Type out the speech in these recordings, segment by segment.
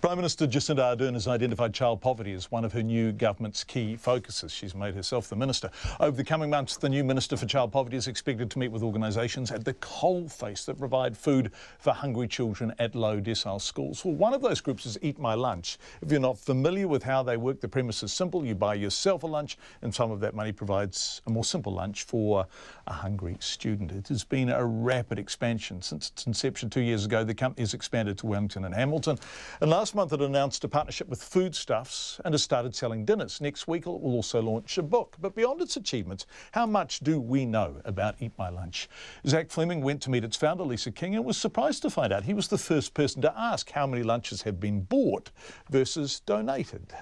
Prime Minister Jacinda Ardern has identified child poverty as one of her new government's key focuses. She's made herself the minister. Over the coming months, the new Minister for Child Poverty is expected to meet with organisations at the coalface that provide food for hungry children at low decile schools. Well, one of those groups is Eat My Lunch. If you're not familiar with how they work, the premise is simple. You buy yourself a lunch and some of that money provides a more simple lunch for a hungry student. It has been a rapid expansion. Since its inception 2 years ago, the company has expanded to Wellington and Hamilton. And last month it announced a partnership with Foodstuffs and has started selling dinners. Next week it will also launch a book. But beyond its achievements, how much do we know about Eat My Lunch? Zach Fleming went to meet its founder, Lisa King, and was surprised to find out he was the first person to ask how many lunches have been bought versus donated.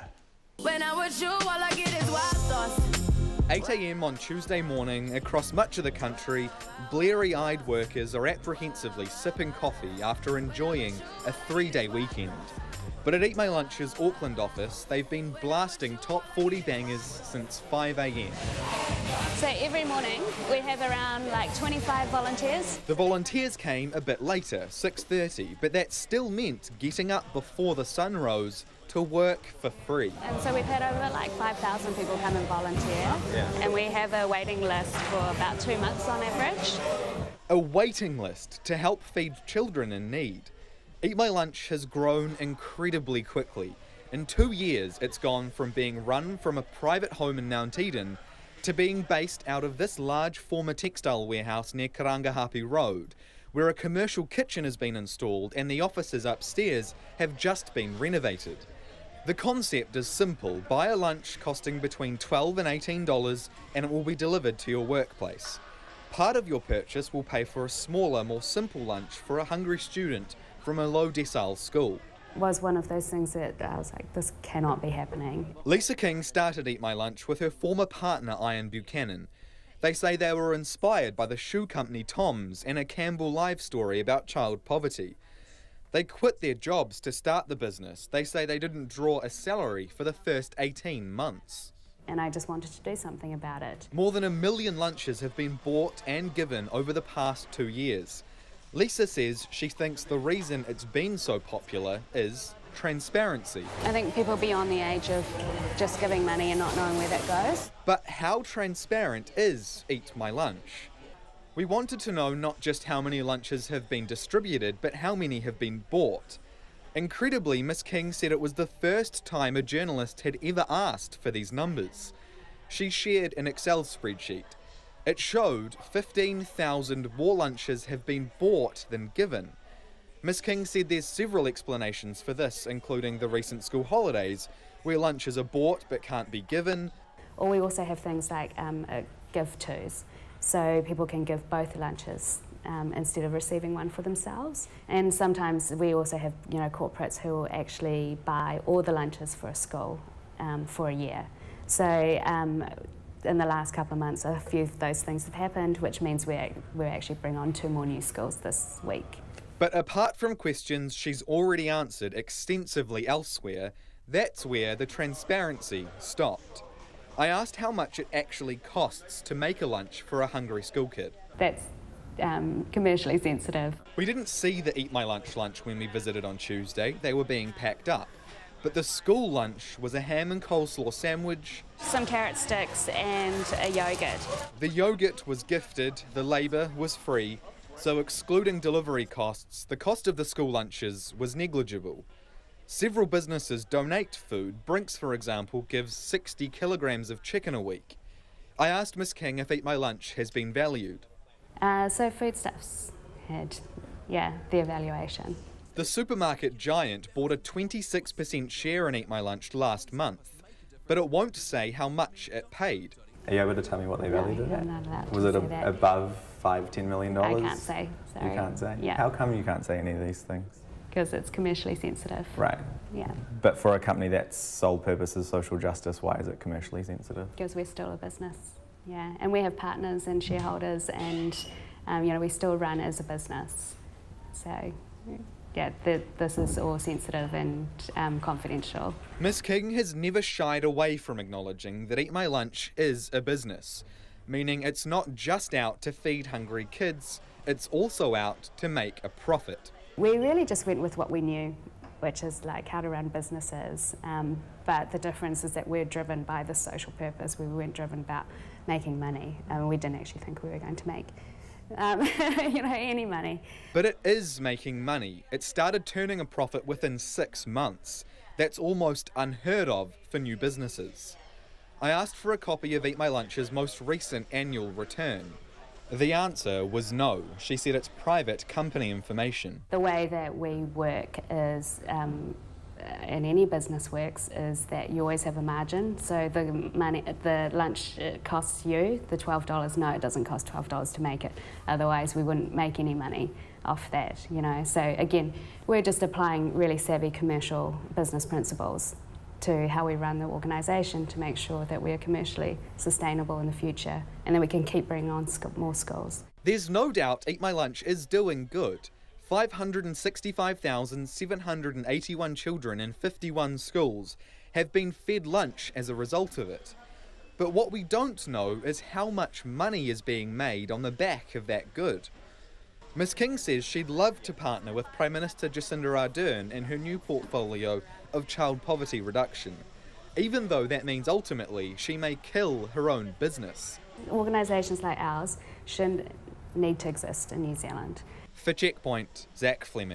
When I'm with you, all I get is wild thoughts. 8 a.m. on Tuesday morning, across much of the country, bleary-eyed workers are apprehensively sipping coffee after enjoying a 3-day weekend. But at Eat My Lunch's Auckland office, they've been blasting top 40 bangers since 5 a.m. So every morning we have around 25 volunteers. The volunteers came a bit later, 6:30, but that still meant getting up before the sun rose to work for free. And so we've had over 5,000 people come and volunteer. And we have a waiting list for about 2 months on average. A waiting list to help feed children in need. Eat My Lunch has grown incredibly quickly. In 2 years, it's gone from being run from a private home in Mount Eden to being based out of this large former textile warehouse near Karangahape Road, where a commercial kitchen has been installed and the offices upstairs have just been renovated. The concept is simple. Buy a lunch costing between $12 and $18 and it will be delivered to your workplace. Part of your purchase will pay for a smaller, more simple lunch for a hungry student from a low decile school. It was one of those things that I was like, this cannot be happening. Lisa King started Eat My Lunch with her former partner Ian Buchanan. They say they were inspired by the shoe company Tom's and a Campbell Live story about child poverty. They quit their jobs to start the business. They say they didn't draw a salary for the first 18 months. And I just wanted to do something about it. More than 1 million lunches have been bought and given over the past 2 years. Lisa says she thinks the reason it's been so popular is transparency. I think people beyond the age of just giving money and not knowing where that goes. But how transparent is Eat My Lunch? We wanted to know not just how many lunches have been distributed, but how many have been bought. Incredibly, Miss King said it was the first time a journalist had ever asked for these numbers. She shared an Excel spreadsheet. It showed 15,000 more lunches have been bought than given. Miss King said there's several explanations for this, including the recent school holidays, where lunches are bought but can't be given. Or we also have things like give tos, so people can give both lunches instead of receiving one for themselves. And sometimes we also have corporates who will actually buy all the lunches for a school for a year. So in the last couple of months, a few of those things have happened, which means we're actually bringing on 2 more new schools this week. But apart from questions she's already answered extensively elsewhere, that's where the transparency stopped. I asked how much it actually costs to make a lunch for a hungry school kid. That's commercially sensitive. We didn't see the Eat My Lunch when we visited on Tuesday. They were being packed up. But the school lunch was a ham and coleslaw sandwich, some carrot sticks and a yogurt. The yogurt was gifted, the labour was free, so excluding delivery costs, the cost of the school lunches was negligible. Several businesses donate food. Brinks, for example, gives 60 kilograms of chicken a week. I asked Miss King if Eat My Lunch has been valued. So Foodstuffs had, the evaluation. The supermarket giant bought a 26% share in Eat My Lunch last month, but it won't say how much it paid. Are you able to tell me what they valued it at? I'm not allowed Was to it say that. above $5–10 million? I can't say, sorry. You can't say? Yeah. How come you can't say any of these things? Because it's commercially sensitive. Right. Yeah. But for a company that's sole purpose is social justice, why is it commercially sensitive? Because we're still a business, and we have partners and shareholders, and we still run as a business. So, this is all sensitive and confidential. Miss King has never shied away from acknowledging that Eat My Lunch is a business, meaning it's not just out to feed hungry kids, it's also out to make a profit. We really just went with what we knew. which is like how to run businesses. But the difference is that we're driven by the social purpose. We weren't driven about making money. We didn't actually think we were going to make any money. But it is making money. It started turning a profit within 6 months. That's almost unheard of for new businesses. I asked for a copy of Eat My Lunch's most recent annual return. The answer was no. She said it's private company information. The way that we work is, and any business works, is that you always have a margin. So the lunch costs you the $12. No, it doesn't cost $12 to make it. Otherwise, we wouldn't make any money off that, So again, we're just applying really savvy commercial business principles to how we run the organisation to make sure that we're commercially sustainable in the future, and then we can keep bringing on more schools. There's no doubt Eat My Lunch is doing good. 565,781 children in 51 schools have been fed lunch as a result of it. But what we don't know is how much money is being made on the back of that good. Ms King says she'd love to partner with Prime Minister Jacinda Ardern in her new portfolio of child poverty reduction, even though that means ultimately she may kill her own business. Organisations like ours shouldn't need to exist in New Zealand. For Checkpoint, Zach Fleming.